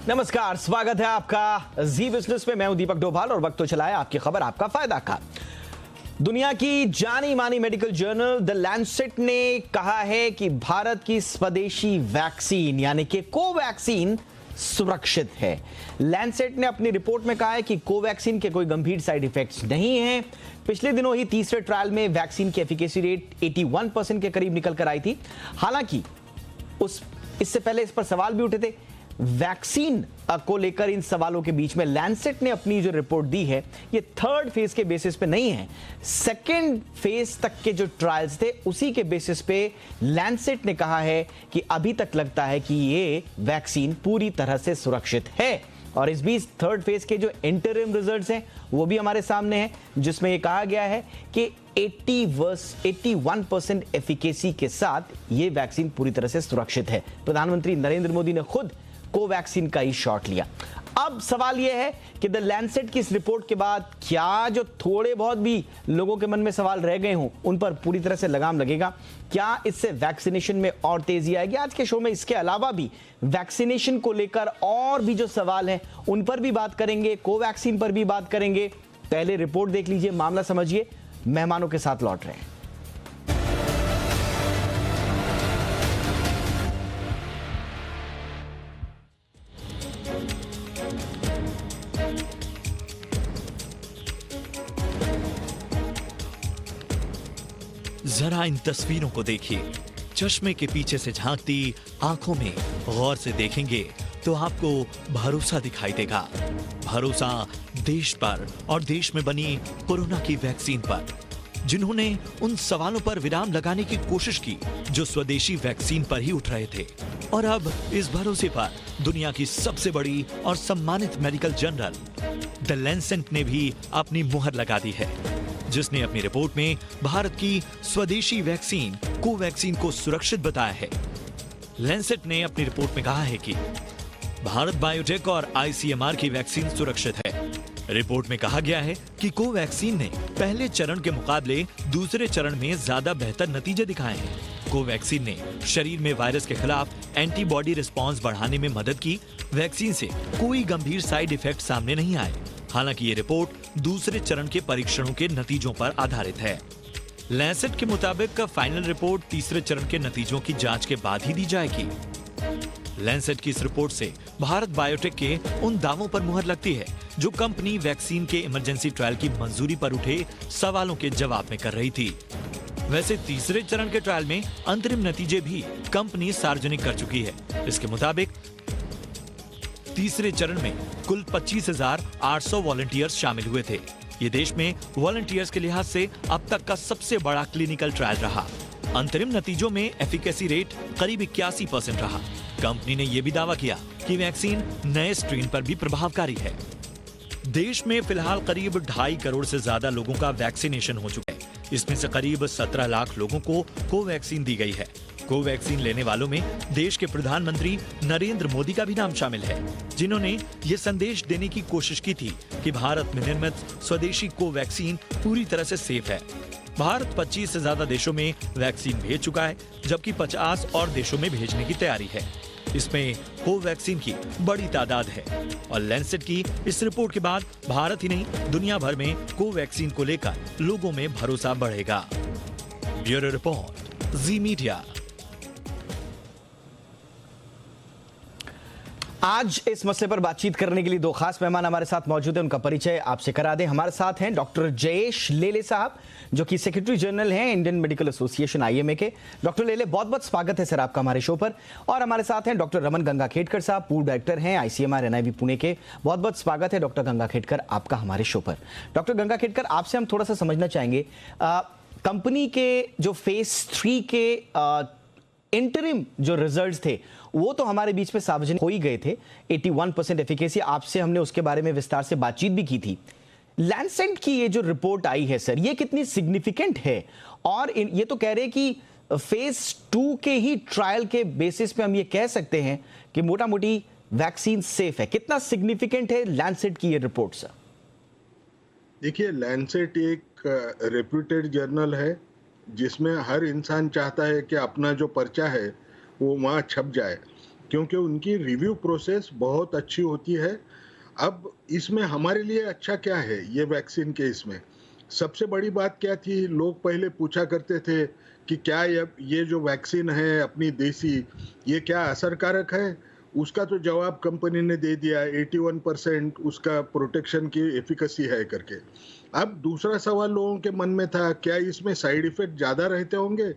नमस्कार, स्वागत है आपका जी बिजनेस में। मैं हूं दीपक डोभाल और वक्त तो चला है आपकी खबर आपका फायदा का। दुनिया की जानी मानी मेडिकल जर्नल द लैंसेट ने कहा है कि भारत की स्वदेशी वैक्सीन यानी कि कोवैक्सीन सुरक्षित है। लैंसेट ने अपनी रिपोर्ट में कहा है कि कोवैक्सीन के कोई गंभीर साइड इफेक्ट्स नहीं हैं। पिछले दिनों ही तीसरे ट्रायल में वैक्सीन की एफिकेसी रेट 81% के करीब निकल कर आई थी। हालांकि इससे पहले इस पर सवाल भी उठे थे। वैक्सीन को लेकर इन सवालों के बीच में लैंसेट ने अपनी जो रिपोर्ट दी है ये थर्ड फेज के बेसिस पे नहीं है, सेकेंड फेज तक के जो ट्रायल्स थे उसी के बेसिस पे लैंसेट ने कहा है कि अभी तक लगता है कि ये वैक्सीन पूरी तरह से सुरक्षित है। और इस बीच थर्ड फेज के जो इंटरिम रिजल्ट्स हैं वो भी हमारे सामने हैं, जिसमें ये कहा गया है कि 81% एफिकेसी के साथ ये वैक्सीन पूरी तरह से सुरक्षित है। प्रधानमंत्री नरेंद्र मोदी ने खुद कोवैक्सीन का ही शॉट लिया। अब सवाल यह है कि द लैंसेट की इस रिपोर्ट के बाद क्या जो थोड़े बहुत भी लोगों के मन में सवाल रह गए हों उन पर पूरी तरह से लगाम लगेगा? क्या इससे वैक्सीनेशन में और तेजी आएगी? आज के शो में इसके अलावा भी वैक्सीनेशन को लेकर और भी जो सवाल हैं उन पर भी बात करेंगे, कोवैक्सीन पर भी बात करेंगे। पहले रिपोर्ट देख लीजिए, मामला समझिए, मेहमानों के साथ लौट रहे हैं। जरा इन तस्वीरों को देखिए। चश्मे के पीछे से झांकती आंखों में गौर से देखेंगे तो आपको भरोसा दिखाई देगा। भरोसा देश पर और देश में बनी कोरोना की वैक्सीन पर, जिन्होंने उन सवालों पर विराम लगाने की कोशिश की जो स्वदेशी वैक्सीन पर ही उठ रहे थे। और अब इस भरोसे पर दुनिया की सबसे बड़ी और सम्मानित मेडिकल जर्नल द लैंसेट ने भी अपनी मुहर लगा दी है, जिसने अपनी रिपोर्ट में भारत की स्वदेशी वैक्सीन कोवैक्सीन को सुरक्षित बताया है। लैंसेट ने अपनी रिपोर्ट में कहा है कि भारत बायोटेक और आईसीएमआर की वैक्सीन सुरक्षित है। रिपोर्ट में कहा गया है कि कोवैक्सीन ने पहले चरण के मुकाबले दूसरे चरण में ज्यादा बेहतर नतीजे दिखाए हैं। कोवैक्सीन ने शरीर में वायरस के खिलाफ एंटीबॉडी रिस्पांस बढ़ाने में मदद की। वैक्सीन से कोई गंभीर साइड इफेक्ट सामने नहीं आए। हालांकि ये रिपोर्ट दूसरे चरण के परीक्षणों के नतीजों पर आधारित है। लैंसेट के मुताबिक फाइनल रिपोर्ट तीसरे चरण के नतीजों की जांच के बाद ही दी जाएगी। लैंसेट की इस रिपोर्ट से भारत बायोटेक के उन दावों पर मुहर लगती है जो कंपनी वैक्सीन के इमरजेंसी ट्रायल की मंजूरी पर उठे सवालों के जवाब में कर रही थी। वैसे तीसरे चरण के ट्रायल में अंतरिम नतीजे भी कंपनी सार्वजनिक कर चुकी है। इसके मुताबिक तीसरे चरण में कुल 25,800 वॉलंटियर्स शामिल हुए थे। ये देश में वॉलंटियर्स के लिहाज से अब तक का सबसे बड़ा क्लिनिकल ट्रायल रहा। अंतरिम नतीजों में एफिकेसी रेट करीब 81% रहा। कंपनी ने यह भी दावा किया कि वैक्सीन नए स्ट्रेन पर भी प्रभावकारी है। देश में फिलहाल करीब 2.5 करोड़ से ज्यादा लोगों का वैक्सीनेशन हो चुका है। इसमें से करीब 17 लाख लोगों को कोवैक्सीन दी गई है। कोवैक्सीन लेने वालों में देश के प्रधानमंत्री नरेंद्र मोदी का भी नाम शामिल है, जिन्होंने ये संदेश देने की कोशिश की थी कि भारत में निर्मित स्वदेशी कोवैक्सीन पूरी तरह से सेफ है। भारत 25 से ज्यादा देशों में वैक्सीन भेज चुका है, जबकि 50 और देशों में भेजने की तैयारी है। इसमें कोवैक्सीन की बड़ी तादाद है और लैंसेट की इस रिपोर्ट के बाद भारत ही नहीं दुनिया भर में कोवैक्सीन को लेकर लोगों में भरोसा बढ़ेगा। ब्यूरो रिपोर्ट, जी मीडिया। आज इस मसले पर बातचीत करने के लिए दो खास मेहमान हमारे साथ मौजूद हैं। उनका परिचय आपसे करा दें। हमारे साथ हैं डॉक्टर जयेश लेले साहब, जो कि सेक्रेटरी जनरल हैं इंडियन मेडिकल एसोसिएशन आईएमए के। डॉक्टर लेले, बहुत बहुत स्वागत है सर आपका हमारे शो पर। और हमारे साथ हैं डॉक्टर रमन गंगाखेडकर साहब, पूर्व डायरेक्टर हैं आईसीएमआर एनआईवी पुणे के। बहुत बहुत स्वागत है डॉक्टर गंगाखेडकर आपका हमारे शो पर। डॉक्टर गंगाखेडकर, आपसे हम थोड़ा सा समझना चाहेंगे, कंपनी के जो फेज 3 के इंटरिम जो रिजल्ट्स थे वो तो हमारे बीच में सार्वजनिक हो ही गए थे। 81% एफिकेसी, आपसे हमने उसके बारे में विस्तार से बातचीत भी की थी। लैंसेट की ये जो रिपोर्ट आई है सर, ये कितनी सिग्निफिकेंट है? और ये तो कह रहे हैं कि फेज 2 के ही ट्रायल के बेसिस पे हम ये कह सकते हैं कि मोटा मोटी वैक्सीन सेफ है। कितना सिग्निफिकेंट है लैंसेट की ये रिपोर्ट सर? देखिए, लैंसेट एक रेप्यूटेड जर्नल है जिसमें हर इंसान चाहता है कि अपना जो पर्चा है वो वहाँ छप जाए। क्योंकि उनकी रिव्यू प्रोसेस बहुत अच्छी होती है। अब इसमें हमारे लिए अच्छा क्या है ये वैक्सीन के इसमें? सबसे बड़ी बात क्या थी, लोग पहले पूछा करते थे कि क्या ये जो वैक्सीन है अपनी देसी, ये क्या असरकारक है? उसका तो जवाब कंपनी ने दे दिया, 81% उसका प्रोटेक्शन की एफिकेसी है करके। अब दूसरा सवाल लोगों के मन में था, क्या इसमें साइड इफेक्ट ज़्यादा रहते होंगे?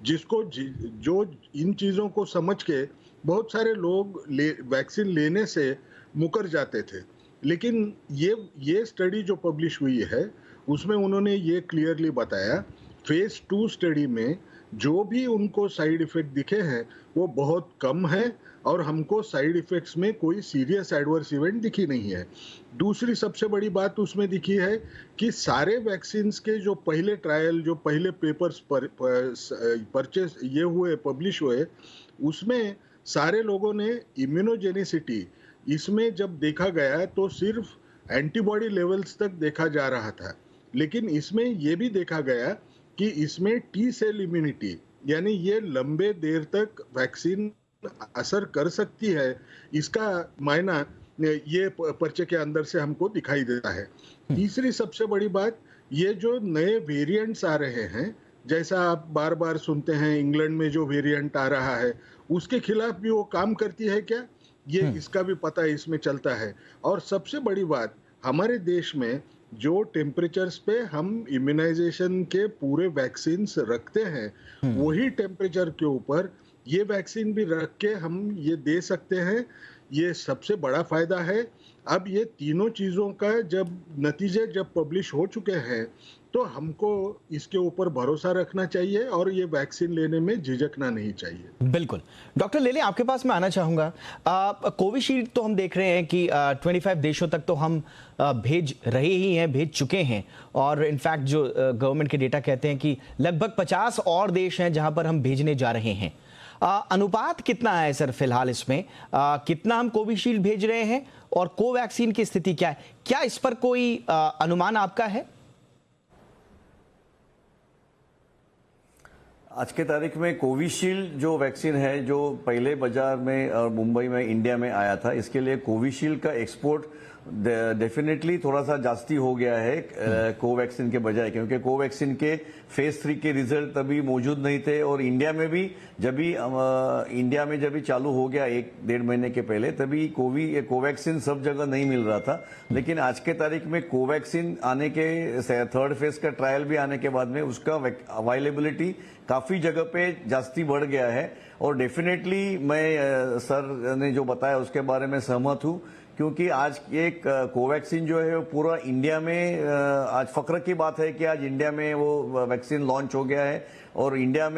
जो इन चीज़ों को समझ के बहुत सारे लोग वैक्सीन लेने से मुकर जाते थे। लेकिन ये स्टडी जो पब्लिश हुई है, उसमें उन्होंने ये क्लियरली बताया, फेज 2 स्टडी में जो भी उनको साइड इफेक्ट दिखे हैं वो बहुत कम है और हमको साइड इफेक्ट्स में कोई सीरियस एडवर्स इवेंट दिखी नहीं है। दूसरी सबसे बड़ी बात उसमें दिखी है कि सारे वैक्सीन्स के जो पहले ट्रायल, जो पहले पेपर्स परचेस ये हुए, पब्लिश हुए, उसमें सारे लोगों ने इम्यूनोजेनिसिटी इसमें जब देखा गया तो सिर्फ एंटीबॉडी लेवल्स तक देखा जा रहा था। लेकिन इसमें ये भी देखा गया कि इसमें टी सेल इम्यूनिटी, यानी ये लंबे देर तक वैक्सीन असर कर सकती है, इसका मायना ये पर्चे के अंदर से हमको दिखाई देता है। तीसरी सबसे बड़ी बात, ये जो नए वेरिएंट्स आ रहे हैं, जैसा आप बार बार सुनते हैं इंग्लैंड में जो वेरिएंट आ रहा है, उसके खिलाफ भी वो काम करती है क्या, ये इसका भी पता इसमें चलता है। और सबसे बड़ी बात, हमारे देश में जो टेम्परेचर्स पे हम इम्यूनाइजेशन के पूरे वैक्सीन्स रखते हैं, वही टेम्परेचर के ऊपर ये वैक्सीन भी रख के हम ये दे सकते हैं। ये सबसे बड़ा फायदा है। अब ये तीनों चीजों का जब नतीजे जब पब्लिश हो चुके हैं, तो हमको इसके ऊपर भरोसा रखना चाहिए और ये वैक्सीन लेने में झिझकना नहीं चाहिए। बिल्कुल। डॉक्टर लेले, आपके पास मैं आना चाहूंगा। कोविशील्ड तो हम देख रहे हैं कि 25 देशों तक तो हम भेज रहे ही हैं, भेज चुके हैं, और इनफैक्ट जो गवर्नमेंट के डेटा कहते हैं कि लगभग 50 और देश हैं जहां पर हम भेजने जा रहे हैं। अनुपात कितना है सर फिलहाल इसमें? कितना हम कोविशील्ड भेज रहे हैं और कोवैक्सीन की स्थिति क्या है? क्या इस पर कोई अनुमान आपका है? आज के तारीख में कोविशील्ड जो वैक्सीन है, जो पहले बाजार में और मुंबई में, इंडिया में आया था, इसके लिए कोविशील्ड का एक्सपोर्ट डेफिनेटली थोड़ा सा जास्ती हो गया है कोवैक्सीन के बजाय, क्योंकि कोवैक्सीन के फेज 3 के रिजल्ट तभी मौजूद नहीं थे। और इंडिया में भी जब भी चालू हो गया 1-1.5 महीने के पहले, तभी कोवैक्सीन सब जगह नहीं मिल रहा था। लेकिन आज के तारीख में कोवैक्सीन आने के 3rd फेज का ट्रायल भी आने के बाद में उसका अवेलेबिलिटी काफी जगह पे जास्ती बढ़ गया है। और डेफिनेटली मैं सर ने जो बताया उसके बारे में सहमत हूं, क्योंकि आज एक कोवैक्सीन जो है वो पूरा इंडिया में, आज फख्र की बात है कि आज इंडिया में वो वैक्सीन लॉन्च हो गया है और इंडिया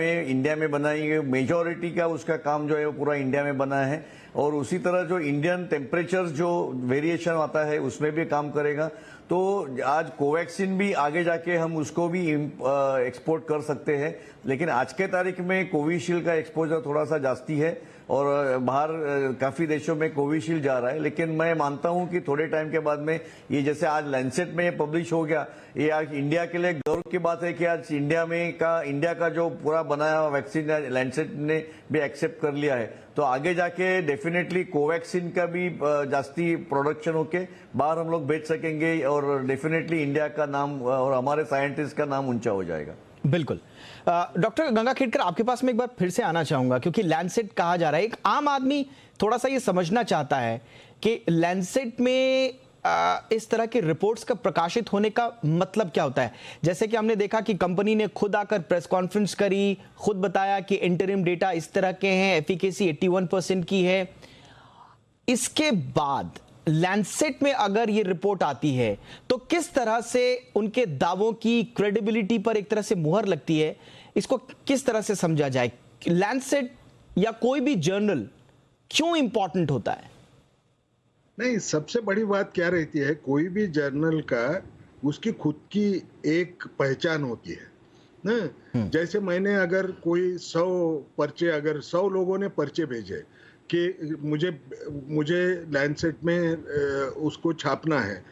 में बनाई गई मेजॉरिटी का उसका काम जो है वो पूरा इंडिया में बना है। और उसी तरह जो इंडियन टेम्परेचर जो वेरिएशन आता है उसमें भी काम करेगा। तो आज कोवैक्सीन भी आगे जाके हम उसको भी एक्सपोर्ट कर सकते हैं। लेकिन आज के तारीख में कोविशील्ड का एक्सपोजर थोड़ा सा जास्ती है और बाहर काफी देशों में कोविशील्ड जा रहा है। लेकिन मैं मानता हूं कि थोड़े टाइम के बाद में ये, जैसे आज लैंसेट में ये पब्लिश हो गया, ये आज इंडिया के लिए गौरव की बात है कि आज इंडिया का जो पूरा बनाया हुआ वैक्सीन लैंसेट ने भी एक्सेप्ट कर लिया है। तो आगे जाके डेफिनेटली कोवैक्सीन का भी जास्ती प्रोडक्शन होके बाहर हम लोग बेच सकेंगे और डेफिनेटली इंडिया का नाम और हमारे साइंटिस्ट का नाम ऊंचा हो जाएगा। बिल्कुल। डॉक्टर गंगाखेड़कर, आपके पास मैं एक बार फिर से आना चाहूंगा, क्योंकि लैंसेट कहा जा रहा है, एक आम आदमी थोड़ा सा ये समझना चाहता है कि लैंसेट में इस तरह के रिपोर्ट्स का प्रकाशित होने का मतलब क्या होता है। जैसे कि हमने देखा कि कंपनी ने खुद आकर प्रेस कॉन्फ्रेंस करी, खुद बताया कि इंटरिम डेटा इस तरह के हैं, एफिकेसी 81% की है। इसके बाद लैंसेट में अगर ये रिपोर्ट आती है तो किस तरह से उनके दावों की क्रेडिबिलिटी पर एक तरह से मुहर लगती है? इसको किस तरह से समझा जाए? लैंसेट या कोई भी जर्नल क्यों इंपॉर्टेंट होता है? नहीं, सबसे बड़ी बात क्या रहती है, कोई भी जर्नल का उसकी खुद की एक पहचान होती है ना। जैसे मैंने अगर कोई 100 लोगों ने पर्चे भेजे कि मुझे लैंसेट में उसको छापना है,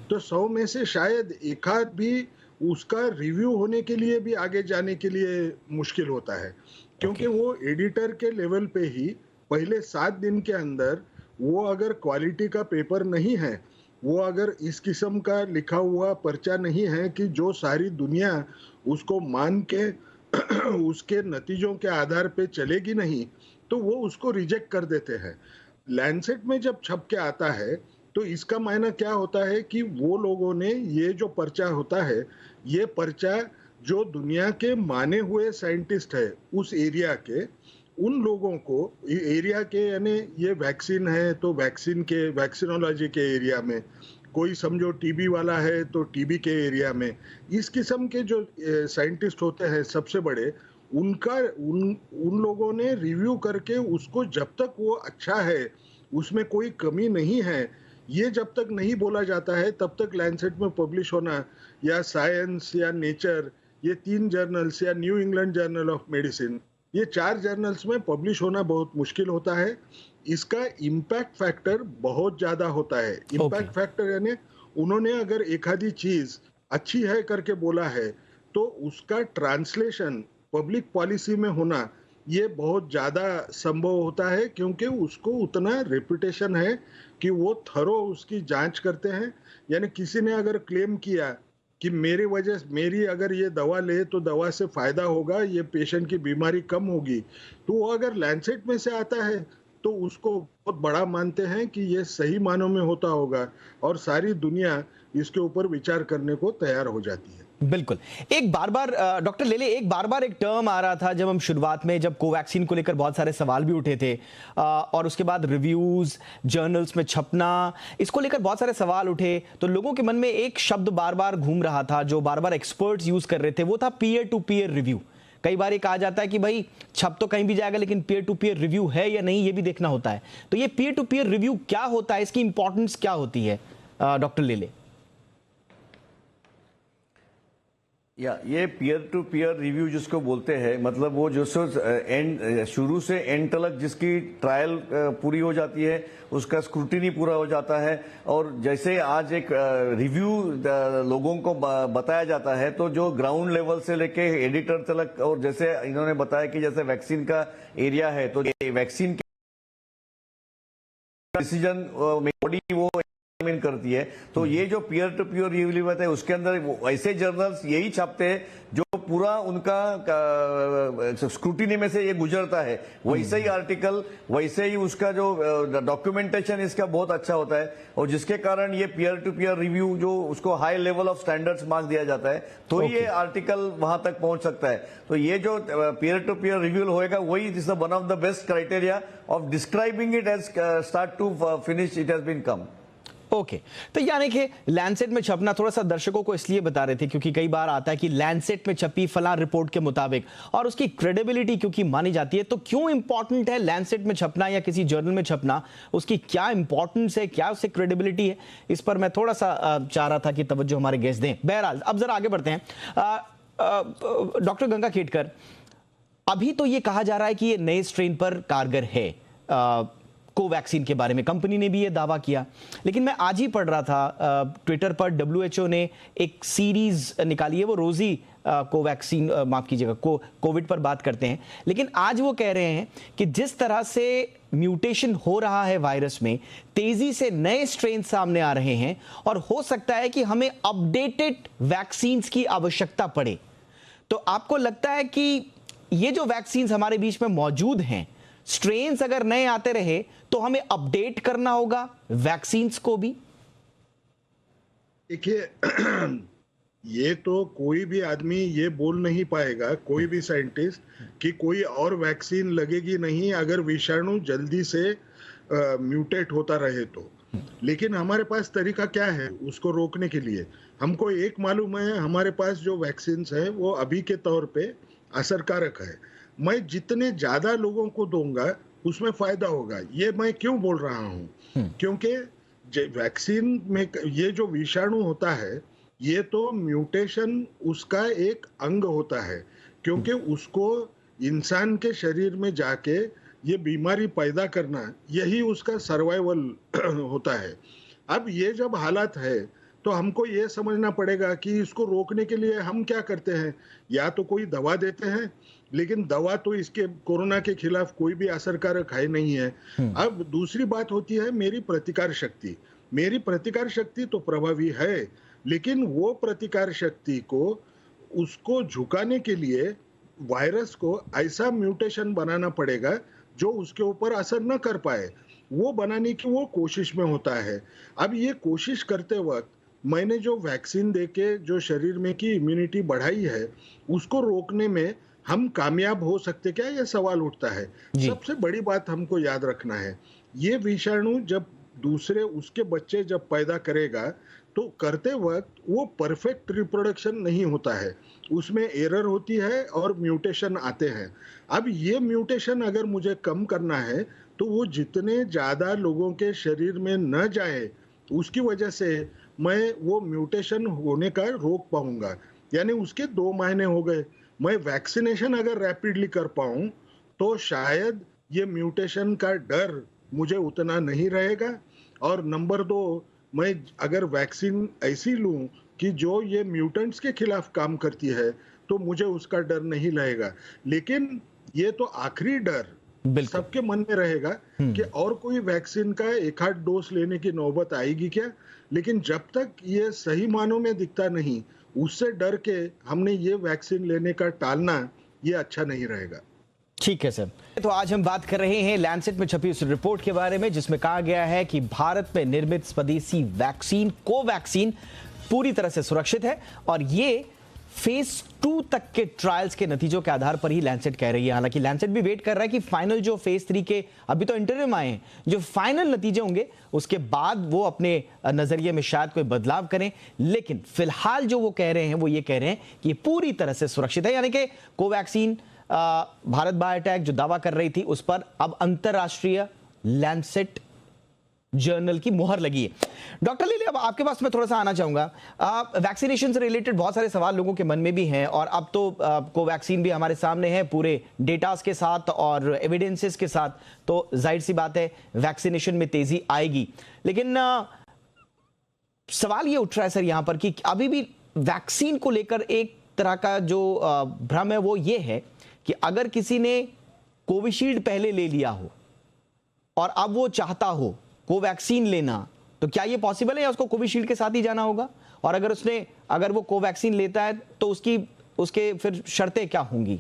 तो 100 में से शायद एक आध भी उसका रिव्यू होने के लिए भी आगे जाने के लिए मुश्किल होता है, क्योंकि वो एडिटर के लेवल पे ही पहले 7 दिन के अंदर वो अगर क्वालिटी का पेपर नहीं है, वो अगर इस किस्म का लिखा हुआ पर्चा नहीं है कि जो सारी दुनिया उसको मान के उसके नतीजों के आधार पे चलेगी नहीं, तो वो उसको रिजेक्ट कर देते हैं। लैंसेट में जब छप के आता है तो इसका मायना क्या होता है कि वो लोगों ने ये जो पर्चा होता है, ये पर्चा जो दुनिया के माने हुए साइंटिस्ट है उस एरिया के, उन लोगों को एरिया के, यानी ये वैक्सीन है तो वैक्सीन के वैक्सीनोलॉजी के एरिया में, कोई समझो टीबी वाला है तो टीबी के एरिया में, इस किस्म के जो साइंटिस्ट होते हैं सबसे बड़े, उन लोगों ने रिव्यू करके उसको जब तक वो अच्छा है, उसमें कोई कमी नहीं है, ये जब तक नहीं बोला जाता है तब तक लैंसेट में पब्लिश होना, या साइंस या नेचर, ये 3 जर्नल्स, या new England journal of medicine, ये 4 जर्नल्स में पब्लिश होना बहुत मुश्किल होता है। इसका इम्पैक्ट फैक्टर बहुत ज्यादा होता है। इम्पैक्ट फैक्टर यानी उन्होंने अगर एक आधी चीज अच्छी है करके बोला है तो उसका ट्रांसलेशन पब्लिक पॉलिसी में होना ये बहुत ज्यादा संभव होता है, क्योंकि उसको उतना रेपुटेशन है कि वो थरो उसकी जांच करते हैं। यानी किसी ने अगर क्लेम किया कि मेरी अगर ये दवा ले तो दवा से फायदा होगा, ये पेशेंट की बीमारी कम होगी, तो वो अगर लैंसेट में से आता है तो उसको बहुत बड़ा मानते हैं कि ये सही मानों में होता होगा, और सारी दुनिया इसके ऊपर विचार करने को तैयार हो जाती है। बिल्कुल। एक बार बार डॉक्टर लेले, एक बार बार एक टर्म आ रहा था जब हम शुरुआत में, जब कोवैक्सीन को लेकर बहुत सारे सवाल भी उठे थे, और उसके बाद रिव्यूज जर्नल्स में छपना, इसको लेकर बहुत सारे सवाल उठे, तो लोगों के मन में एक शब्द बार बार घूम रहा था जो बार बार एक्सपर्ट्स यूज कर रहे थे, वो था पीयर टू पीयर रिव्यू। कई बार ये कहा जाता है कि भाई छप तो कहीं भी जाएगा लेकिन पीयर टू पीयर रिव्यू है या नहीं ये भी देखना होता है। तो ये पीयर टू पीयर रिव्यू क्या होता है, इसकी इंपॉर्टेंस क्या होती है डॉक्टर लेले? या ये पीयर टू पीयर रिव्यू जिसको बोलते हैं, मतलब वो जो एंड शुरू से एंड तक जिसकी ट्रायल पूरी हो जाती है, उसका स्क्रूटिनी पूरा हो जाता है, और जैसे आज एक रिव्यू लोगों को बताया जाता है, तो जो ग्राउंड लेवल से लेके एडिटर तक, और जैसे इन्होंने बताया कि जैसे वैक्सीन का एरिया है तो वैक्सीन के डिसीजन बॉडी वो करती है, तो ये जो पीयर टू पीयर रिव्यू है उसके अंदर ऐसे जर्नल्स यही छपते हैं जो पूरा उनका स्क्रूटिनी में से ये गुजरता है, वैसे ही आर्टिकल, वैसे ही उसका जो डॉक्यूमेंटेशन इसका बहुत अच्छा होता है, और जिसके कारण ये पीयर टू पीयर रिव्यू जो उसको high level of standards mark दिया जाता है, तो ये आर्टिकल वहां तक पहुंच सकता है। तो ये जो पीयर टू पीयर रिव्यू होएगा वही is one of the best criteria of describing it as start to finish it has been come. Okay, तो यानी कि लैंसेट में छपना, थोड़ा सा दर्शकों को इसलिए बता रहे थे क्योंकि कई बार आता है कि लैंसेट में छपी फलां रिपोर्ट के मुताबिक, और उसकी क्रेडिबिलिटी क्योंकि मानी जाती है, तो क्यों इंपॉर्टेंट है लैंसेट में छपना या किसी जर्नल में छपना, उसकी क्या इंपॉर्टेंस है, क्या उससे क्रेडिबिलिटी है, इस पर मैं थोड़ा सा चाह रहा था कि तवज्जो हमारे गेस्ट दें। बहरहाल अब जरा आगे बढ़ते हैं। डॉक्टर गंगा खेडकर, अभी तो ये कहा जा रहा है कि ये नए स्ट्रेन पर कारगर है, कोवैक्सीन के बारे में कंपनी ने भी ये दावा किया, लेकिन मैं आज ही पढ़ रहा था ट्विटर पर WHO ने एक सीरीज निकाली है, वो रोजी कोवैक्सीन, माफ कीजिएगा, कोविड पर बात करते हैं, लेकिन आज वो कह रहे हैं कि जिस तरह से म्यूटेशन हो रहा है वायरस में, तेजी से नए स्ट्रेन सामने आ रहे हैं, और हो सकता है कि हमें अपडेटेड वैक्सीन की आवश्यकता पड़े। तो आपको लगता है कि ये जो वैक्सीन हमारे बीच में मौजूद हैं, स्ट्रेन्स अगर नए आते रहे तो हमें अपडेट करना होगा वैक्सीन्स को भी? देखिए, ये तो कोई भी आदमी ये बोल नहीं पाएगा, कोई भी साइंटिस्ट, कि कोई और वैक्सीन लगेगी नहीं अगर विषाणु जल्दी से म्यूटेट होता रहे तो। लेकिन हमारे पास तरीका क्या है उसको रोकने के लिए? हमको एक मालूम है, हमारे पास जो वैक्सीन है वो अभी के तौर पे असरकारक है। मैं जितने ज्यादा लोगों को दूंगा उसमें फायदा होगा। ये मैं क्यों बोल रहा हूं? क्योंकि वैक्सीन में ये जो विषाणु होता है, ये तो म्यूटेशन उसका एक अंग होता है, क्योंकि उसको इंसान के शरीर में जाके ये बीमारी पैदा करना, यही उसका सर्वाइवल होता है। अब ये जब हालात है तो हमको ये समझना पड़ेगा कि इसको रोकने के लिए हम क्या करते हैं। या तो कोई दवा देते हैं, लेकिन दवा तो इसके कोरोना के खिलाफ कोई भी असरकारक है नहीं है। अब दूसरी बात होती है मेरी प्रतिकार शक्ति। मेरी प्रतिकार शक्ति तो प्रभावी है, लेकिन वो प्रतिकार शक्ति को उसको झुकाने के लिए वायरस को ऐसा म्यूटेशन बनाना पड़ेगा जो उसके ऊपर असर न कर पाए। वो बनाने की वो कोशिश में होता है। अब ये कोशिश करते वक्त मैंने जो वैक्सीन देके जो शरीर में की इम्यूनिटी बढ़ाई है, उसको रोकने में हम कामयाब हो सकते क्या, ये सवाल उठता है। सबसे बड़ी बात हमको याद रखना है, ये विषाणु जब दूसरे उसके बच्चे जब पैदा करेगा तो करते वक्त वो परफेक्ट रिप्रोडक्शन नहीं होता है, उसमें एरर होती है और म्यूटेशन आते हैं। अब ये म्यूटेशन अगर मुझे कम करना है तो वो जितने ज्यादा लोगों के शरीर में न जाए, उसकी वजह से मैं वो म्यूटेशन होने का रोक पाऊंगा। यानी उसके 2 महीने हो गए, मैं वैक्सीनेशन अगर रैपिडली कर पाऊं तो शायद ये म्यूटेशन का डर मुझे उतना नहीं रहेगा। और नंबर 2, मैं अगर वैक्सीन ऐसी लूं कि जो ये म्यूटेंट्स के खिलाफ काम करती है तो मुझे उसका डर नहीं रहेगा। लेकिन ये तो आखिरी डर सबके मन में रहेगा कि और कोई वैक्सीन का 1-8 डोज लेने की नौबत आएगी क्या। लेकिन जब तक ये सही मानों में दिखता नहीं, उससे डर के हमने ये वैक्सीन लेने का टालना, ये अच्छा नहीं रहेगा। ठीक है सर, तो आज हम बात कर रहे हैं लैंसेट में छपी उस रिपोर्ट के बारे में जिसमें कहा गया है कि भारत में निर्मित स्वदेशी वैक्सीन कोवैक्सीन पूरी तरह से सुरक्षित है और ये फेज 2 तक के ट्रायल्स के नतीजों के आधार पर ही लैंसेट कह रही है। हालांकि लैंसेट भी वेट कर रहा है कि फाइनल जो फेज 3 के अभी तो इंटरव्यू आए हैं, जो फाइनल नतीजे होंगे उसके बाद वो अपने नजरिए में शायद कोई बदलाव करें। लेकिन फिलहाल जो वो कह रहे हैं वो ये कह रहे हैं कि ये पूरी तरह से सुरक्षित है, यानी कि कोवैक्सीन भारत बायोटेक जो दावा कर रही थी उस पर अब अंतरराष्ट्रीय लैंसेट जर्नल की मुहर लगी है। डॉक्टर लीले, अब आपके पास मैं थोड़ा सा आना चाहूंगा। वैक्सीनेशन से रिलेटेड बहुत सारे सवाल लोगों के मन में भी हैं और अब तो कोवैक्सीन भी हमारे सामने है पूरे डेटास के साथ और एविडेंसेस के साथ, तो जाहिर सी बात है वैक्सीनेशन में तेजी आएगी। लेकिन सवाल ये उठ रहा है सर यहां पर कि अभी भी वैक्सीन को लेकर एक तरह का जो भ्रम है वो ये है कि अगर किसी ने कोविशील्ड पहले ले लिया हो और अब वो चाहता हो कोवैक्सीन लेना, तो क्या ये पॉसिबल है या उसको कोविशील्ड के साथ ही जाना होगा? और अगर वो कोवैक्सीन लेता है तो उसके फिर शर्तें क्या होंगी?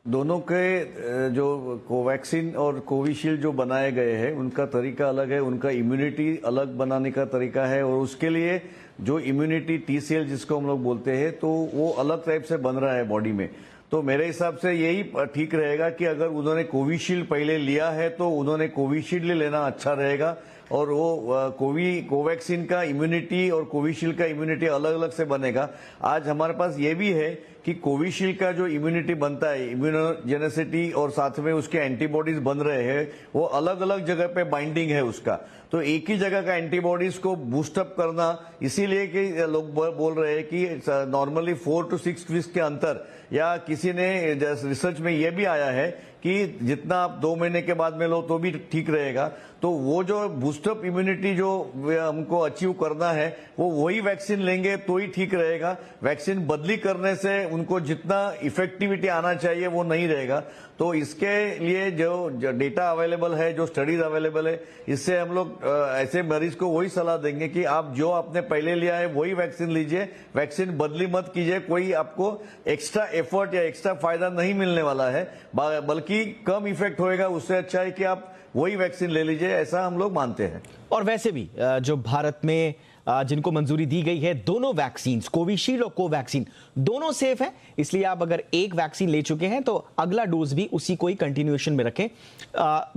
दोनों के जो कोवैक्सीन और कोविशील्ड जो बनाए गए हैं उनका तरीका अलग है, उनका इम्यूनिटी अलग बनाने का तरीका है और उसके लिए जो इम्यूनिटी TCL जिसको हम लोग बोलते हैं तो वो अलग टाइप से बन रहा है बॉडी में। तो मेरे हिसाब से यही ठीक रहेगा कि अगर उन्होंने कोविशील्ड पहले लिया है तो उन्होंने कोविशील्ड लेना अच्छा रहेगा और वो कोवैक्सीन का इम्यूनिटी और कोविशील्ड का इम्यूनिटी अलग अलग से बनेगा। आज हमारे पास ये भी है कि कोविशील्ड का जो इम्यूनिटी बनता है, इम्यूनोजेनेसिटी और साथ में उसके एंटीबॉडीज बन रहे हैं, वो अलग अलग जगह पे बाइंडिंग है उसका। तो एक ही जगह का एंटीबॉडीज को बूस्टअप करना, इसीलिए कि लोग बोल रहे हैं कि नॉर्मली 4 to 6 वीक्स के अंतर, या किसी ने रिसर्च में ये भी आया है कि जितना आप 2 महीने के बाद में लो तो भी ठीक रहेगा। तो वो जो बूस्टअप इम्यूनिटी जो हमको अचीव करना है वो वही वैक्सीन लेंगे तो ही ठीक रहेगा। वैक्सीन बदली करने से उनको जितना इफेक्टिविटी आना चाहिए वो नहीं रहेगा। तो इसके लिए जो डेटा अवेलेबल है, जो स्टडीज अवेलेबल है, इससे हम लोग ऐसे मरीज को वही सलाह देंगे कि आप जो आपने पहले लिया है वही वैक्सीन लीजिए, वैक्सीन बदली मत कीजिए। कोई आपको एक्स्ट्रा एफर्ट या एक्स्ट्रा फायदा नहीं मिलने वाला है, बल्कि कम इफेक्ट होएगा। उससे अच्छा है कि आप वही वैक्सीन ले लीजिए, ऐसा हम लोग मानते हैं। और वैसे भी जो भारत में जिनको मंजूरी दी गई है, दोनों वैक्सीन कोविशील्ड और कोवैक्सीन दोनों सेफ हैं, इसलिए आप अगर एक वैक्सीन ले चुके हैं तो अगला डोज भी उसी को ही कंटिन्यूएशन में रखें,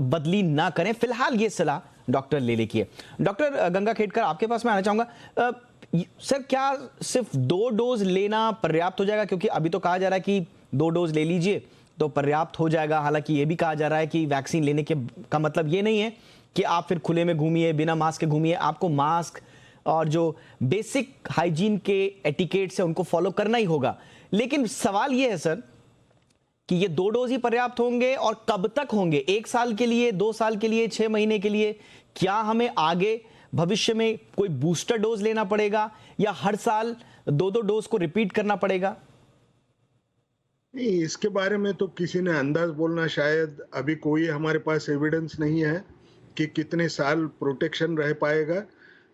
बदली ना करें। फिलहाल ये सलाह डॉक्टर लेले की है। डॉक्टर गंगा खेड़कर, आपके पास मैं आना चाहूंगा। सर, क्या सिर्फ 2 डोज लेना पर्याप्त हो जाएगा? क्योंकि अभी तो कहा जा रहा है कि 2 डोज ले लीजिए तो पर्याप्त हो जाएगा। हालांकि ये भी कहा जा रहा है कि वैक्सीन लेने का मतलब ये नहीं है कि आप फिर खुले में घूमिए, बिना मास्क के घूमिए। आपको मास्क और जो बेसिक हाइजीन के एटिकेट्स है उनको फॉलो करना ही होगा। लेकिन सवाल ये है सर कि ये 2 डोज ही पर्याप्त होंगे और कब तक होंगे? 1 साल के लिए, 2 साल के लिए, 6 महीने के लिए? क्या हमें आगे भविष्य में कोई बूस्टर डोज लेना पड़ेगा या हर साल 2-2 डोज को रिपीट करना पड़ेगा? नहीं, इसके बारे में तो किसी ने अंदाज बोलना, शायद अभी कोई हमारे पास एविडेंस नहीं है कि कितने साल प्रोटेक्शन रह पाएगा।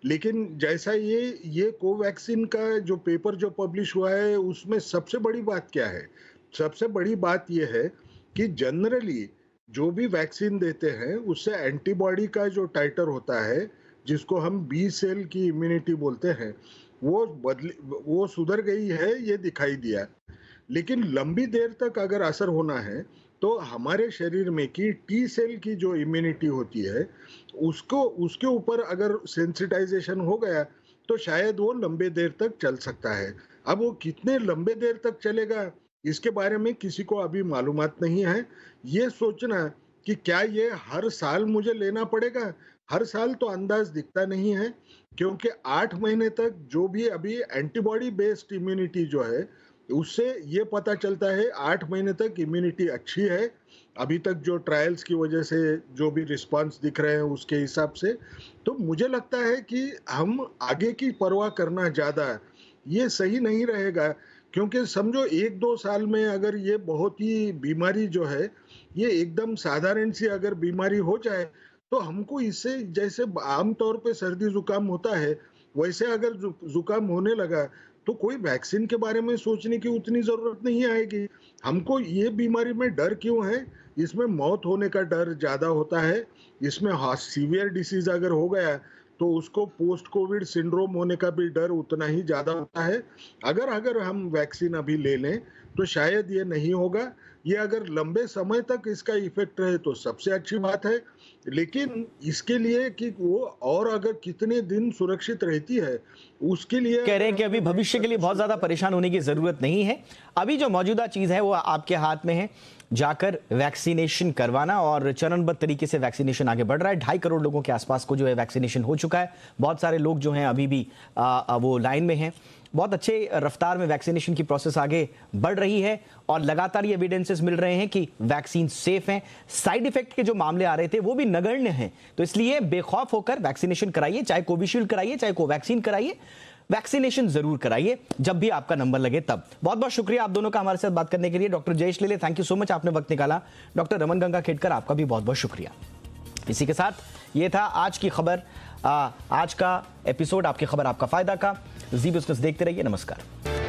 लेकिन जैसा ये कोवैक्सीन का जो पेपर जो पब्लिश हुआ है, उसमें सबसे बड़ी बात क्या है? सबसे बड़ी बात यह है कि जनरली जो भी वैक्सीन देते हैं उससे एंटीबॉडी का जो टाइटर होता है, जिसको हम बी सेल की इम्यूनिटी बोलते हैं, वो सुधर गई है, ये दिखाई दिया। लेकिन लंबी देर तक अगर असर होना है तो हमारे शरीर में की टी सेल की जो इम्यूनिटी होती है उसके ऊपर अगर सेंसिटाइजेशन हो गया तो शायद वो लंबे देर तक चल सकता है। अब वो कितने लंबे देर तक चलेगा इसके बारे में किसी को अभी मालूमात नहीं है। ये सोचना कि क्या ये हर साल मुझे लेना पड़ेगा, हर साल तो अंदाज दिखता नहीं है, क्योंकि 8 महीने तक जो भी अभी एंटीबॉडी बेस्ड इम्यूनिटी जो है उससे ये पता चलता है 8 महीने तक इम्यूनिटी अच्छी है। अभी तक जो ट्रायल्स की वजह से जो भी रिस्पांस दिख रहे हैं उसके हिसाब से तो मुझे लगता है कि हम आगे की परवाह करना ज़्यादा ये सही नहीं रहेगा। क्योंकि समझो 1-2 साल में अगर ये बहुत ही बीमारी जो है ये एकदम साधारण सी अगर बीमारी हो जाए तो हमको इससे, जैसे आमतौर पे सर्दी जुकाम होता है वैसे अगर जुकाम होने लगा तो कोई वैक्सीन के बारे में सोचने की उतनी जरूरत नहीं आएगी। हमको ये बीमारी में डर क्यों है? इसमें मौत होने का डर ज्यादा होता है। इसमें सीवियर डिसीज अगर हो गया तो उसको पोस्ट कोविड सिंड्रोम होने का भी डर उतना ही ज्यादा होता है। अगर हम वैक्सीन अभी ले लें तो शायद ये नहीं होगा। ये अगर लंबे समय तक इसका इफेक्ट रहे तो सबसे अच्छी बात है। लेकिन इसके लिए कि वो और अगर कितने दिन सुरक्षित रहती है उसके लिए कह रहे हैं कि अभी भविष्य के लिए बहुत ज्यादा परेशान होने की जरूरत नहीं है। अभी जो मौजूदा चीज है वो आपके हाथ में है, जाकर वैक्सीनेशन करवाना, और चरणबद्ध तरीके से वैक्सीनेशन आगे बढ़ रहा है। 2.5 करोड़ लोगों के आसपास को जो है वैक्सीनेशन हो चुका है। बहुत सारे लोग जो हैं अभी भी वो लाइन में हैं। बहुत अच्छे रफ्तार में वैक्सीनेशन की प्रोसेस आगे बढ़ रही है और लगातार ये एविडेंसेस मिल रहे हैं कि वैक्सीन सेफ हैं। साइड इफेक्ट के जो मामले आ रहे थे वो भी नगण्य हैं। तो इसलिए बेखौफ होकर वैक्सीनेशन कराइए, चाहे कोविशील्ड कराइए, चाहे कोवैक्सीन कराइए, वैक्सीनेशन जरूर कराइए जब भी आपका नंबर लगे तब। बहुत बहुत शुक्रिया आप दोनों का हमारे साथ बात करने के लिए। डॉक्टर जयेश लेले, थैंक यू सो मच, आपने वक्त निकाला। डॉक्टर रमन गंगाखेडकर, आपका भी बहुत बहुत शुक्रिया। इसी के साथ ये था आज की खबर, आज का एपिसोड आपकी खबर आपका फायदा का। जी बिजनेस देखते रहिए। नमस्कार।